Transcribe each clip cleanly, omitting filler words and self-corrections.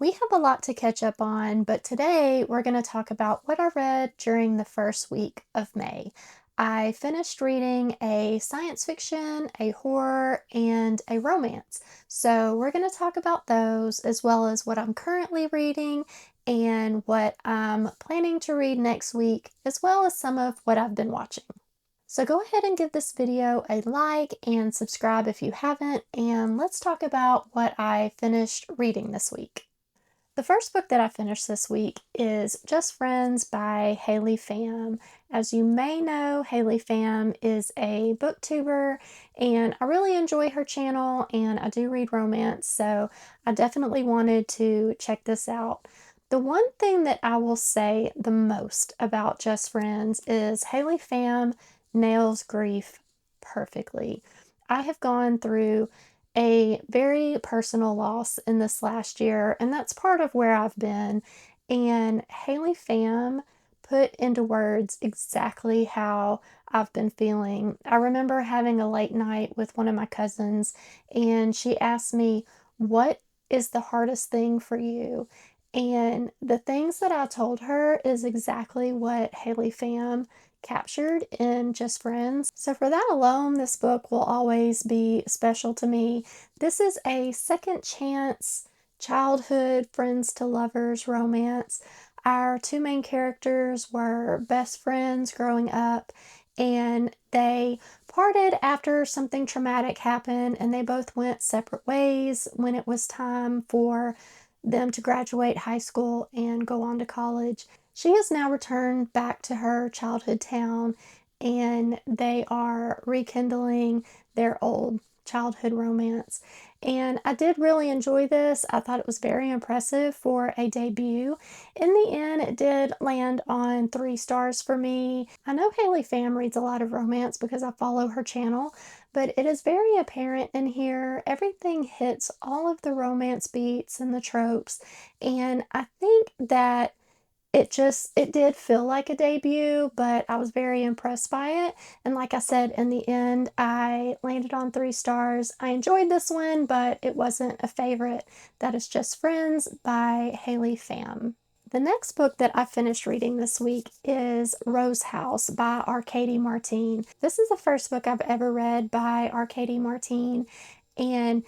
We have a lot to catch up on, but today we're going to talk about what I read during the first week of May. I finished reading a science fiction, a horror, and a romance. So we're going to talk about those as well as what I'm currently reading and what I'm planning to read next week, as well as some of what I've been watching. So go ahead and give this video a like and subscribe if you haven't, and let's talk about what I finished reading this week. The first book that I finished this week is Just Friends by Haley Pham. As you may know, Haley Pham is a booktuber, and I really enjoy her channel, and I do read romance, so I definitely wanted to check this out. The one thing that I will say the most about Just Friends is Haley Pham nails grief perfectly. I have gone through a very personal loss in this last year, and that's part of where I've been. And Haley Pham put into words exactly how I've been feeling. I remember having a late night with one of my cousins, and she asked me, "What is the hardest thing for you?" And the things that I told her is exactly what Haley Pham captured in Just Friends. So for that alone, this book will always be special to me. This is a second chance childhood friends to lovers romance. Our two main characters were best friends growing up, and they parted after something traumatic happened, and they both went separate ways when it was time for them to graduate high school and go on to college. She has now returned back to her childhood town, and they are rekindling their old childhood romance. And I did really enjoy this. I thought it was very impressive for a debut. In the end, it did land on 3 stars for me. I know Haley Pham reads a lot of romance because I follow her channel, but it is very apparent in here. Everything hits all of the romance beats and the tropes, and I think that it did feel like a debut, but I was very impressed by it. And like I said, in the end, I landed on 3 stars. I enjoyed this one, but it wasn't a favorite. That is Just Friends by Haley Pham. The next book that I finished reading this week is Rose House by Arkady Martine. This is the first book I've ever read by Arkady Martine, and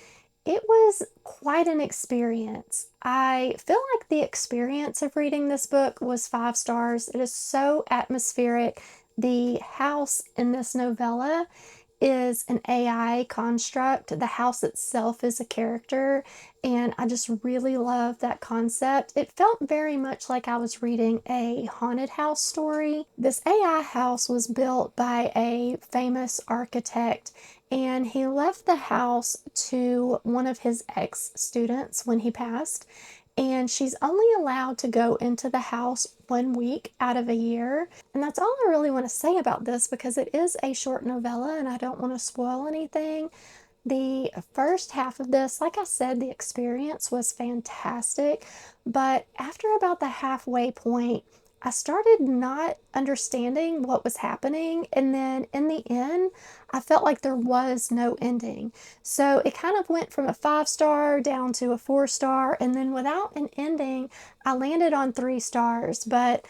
it was quite an experience. I feel like the experience of reading this book was 5 stars. It is so atmospheric. The house in this novella is an AI construct. The house itself is a character, and I just really love that concept. It felt very much like I was reading a haunted house story. This AI house was built by a famous architect, and he left the house to one of his ex-students when he passed, and she's only allowed to go into the house 1 week out of a year. And that's all I really want to say about this because it is a short novella and I don't want to spoil anything. The first half of this, like I said, the experience was fantastic, but after about the halfway point, I started not understanding what was happening, and then in the end, I felt like there was no ending. So it kind of went from a 5 star down to a 4 star, and then without an ending, I landed on 3 stars, but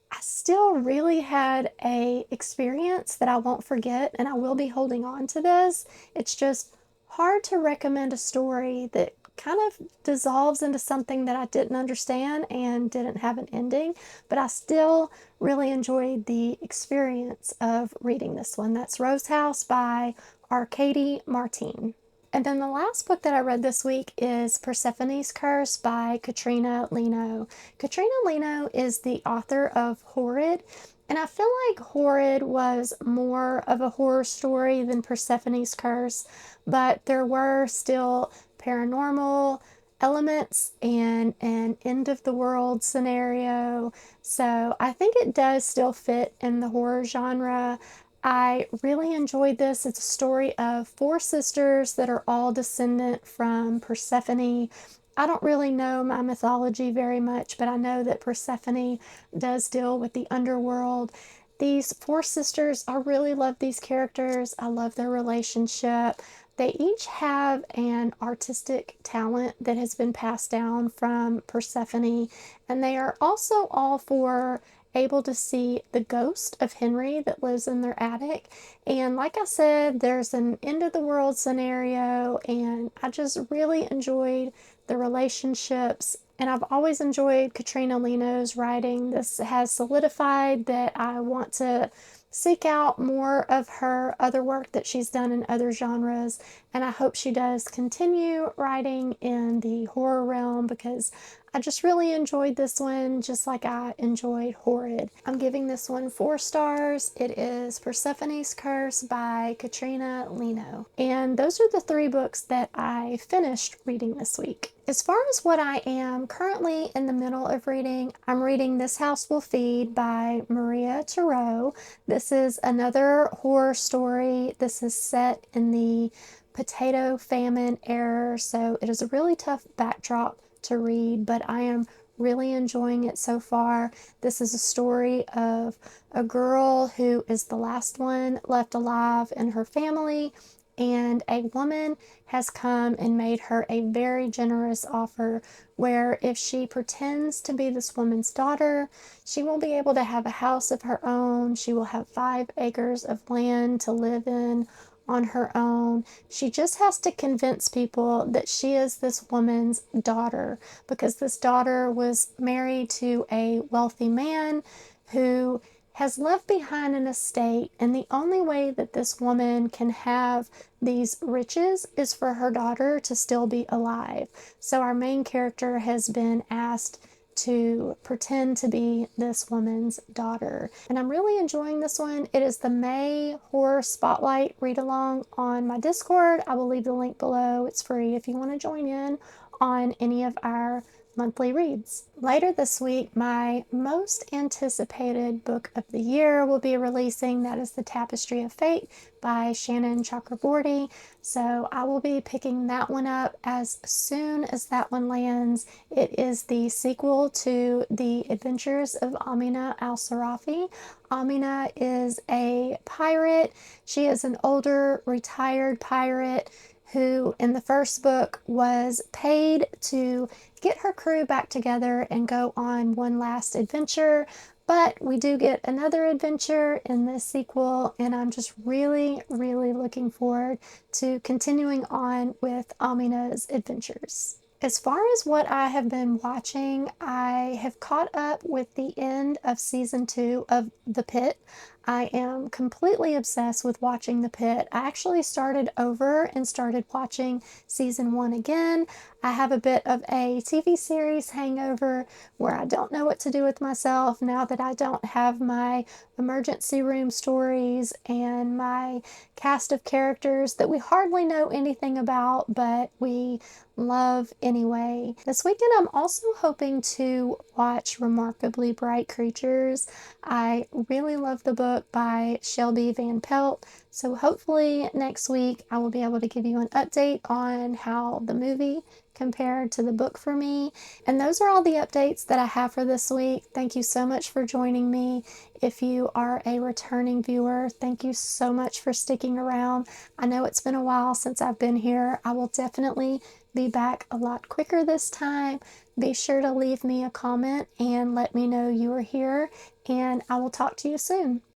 I still really had a experience that I won't forget, and I will be holding on to this. It's just hard to recommend a story that kind of dissolves into something that I didn't understand and didn't have an ending, but I still really enjoyed the experience of reading this one. That's Rose House by Arkady Martine. And then the last book that I read this week is Persephone's Curse by Katrina Leno. Katrina Leno is the author of Horrid, and I feel like Horrid was more of a horror story than Persephone's Curse, but there were still paranormal elements and an end of the world scenario. So I think it does still fit in the horror genre. I really enjoyed this. It's a story of 4 sisters that are all descendant from Persephone. I don't really know my mythology very much, but I know that Persephone does deal with the underworld. These 4 sisters, I really love these characters. I love their relationship. They each have an artistic talent that has been passed down from Persephone, and they are also all four able to see the ghost of Henry that lives in their attic. And like I said, there's an end of the world scenario, and I just really enjoyed the relationships. And I've always enjoyed Katrina Leno's writing. This has solidified that I want to seek out more of her other work that she's done in other genres, and I hope she does continue writing in the horror realm because I just really enjoyed this one just like I enjoyed Horrid. I'm giving this one 4 stars. It is Persephone's Curse by Katrina Leno. And those are the 3 books that I finished reading this week. As far as what I am currently in the middle of reading, I'm reading This House Will Feed by Maria Tureaud. This is another horror story. This is set in the potato famine era, so it is a really tough backdrop to read, but I am really enjoying it so far. This is a story of a girl who is the last one left alive in her family, and a woman has come and made her a very generous offer where if she pretends to be this woman's daughter, she will be able to have a house of her own. She will have 5 acres of land to live in on her own. She just has to convince people that she is this woman's daughter because this daughter was married to a wealthy man who has left behind an estate, and the only way that this woman can have these riches is for her daughter to still be alive. So our main character has been asked to pretend to be this woman's daughter. And I'm really enjoying this one. It is the May Horror Spotlight read along on my Discord. I will leave the link below. It's free if you want to join in on any of our monthly reads. Later this week, my most anticipated book of the year will be releasing. That is The Tapestry of Fate by Shannon Chakraborty. So I will be picking that one up as soon as that one lands. It is the sequel to The Adventures of Amina al-Sarafi. Amina is a pirate. She is an older, retired pirate who in the first book was paid to get her crew back together and go on one last adventure. But we do get another adventure in this sequel, and I'm just really, really looking forward to continuing on with Amina's adventures. As far as what I have been watching, I have caught up with the end of season 2 of The Pitt. I am completely obsessed with watching The Pitt. I actually started over and started watching season 1 again. I have a bit of a TV series hangover where I don't know what to do with myself now that I don't have my emergency room stories and my cast of characters that we hardly know anything about, but we love anyway. This weekend, I'm also hoping to watch Remarkably Bright Creatures. I really love the book by Shelby Van Pelt, so hopefully next week I will be able to give you an update on how the movie compared to the book for me. And those are all the updates that I have for this week. Thank you so much for joining me. If you are a returning viewer, thank you so much for sticking around. I know it's been a while since I've been here. I will definitely be back a lot quicker this time. Be sure to leave me a comment and let me know you are here, and I will talk to you soon.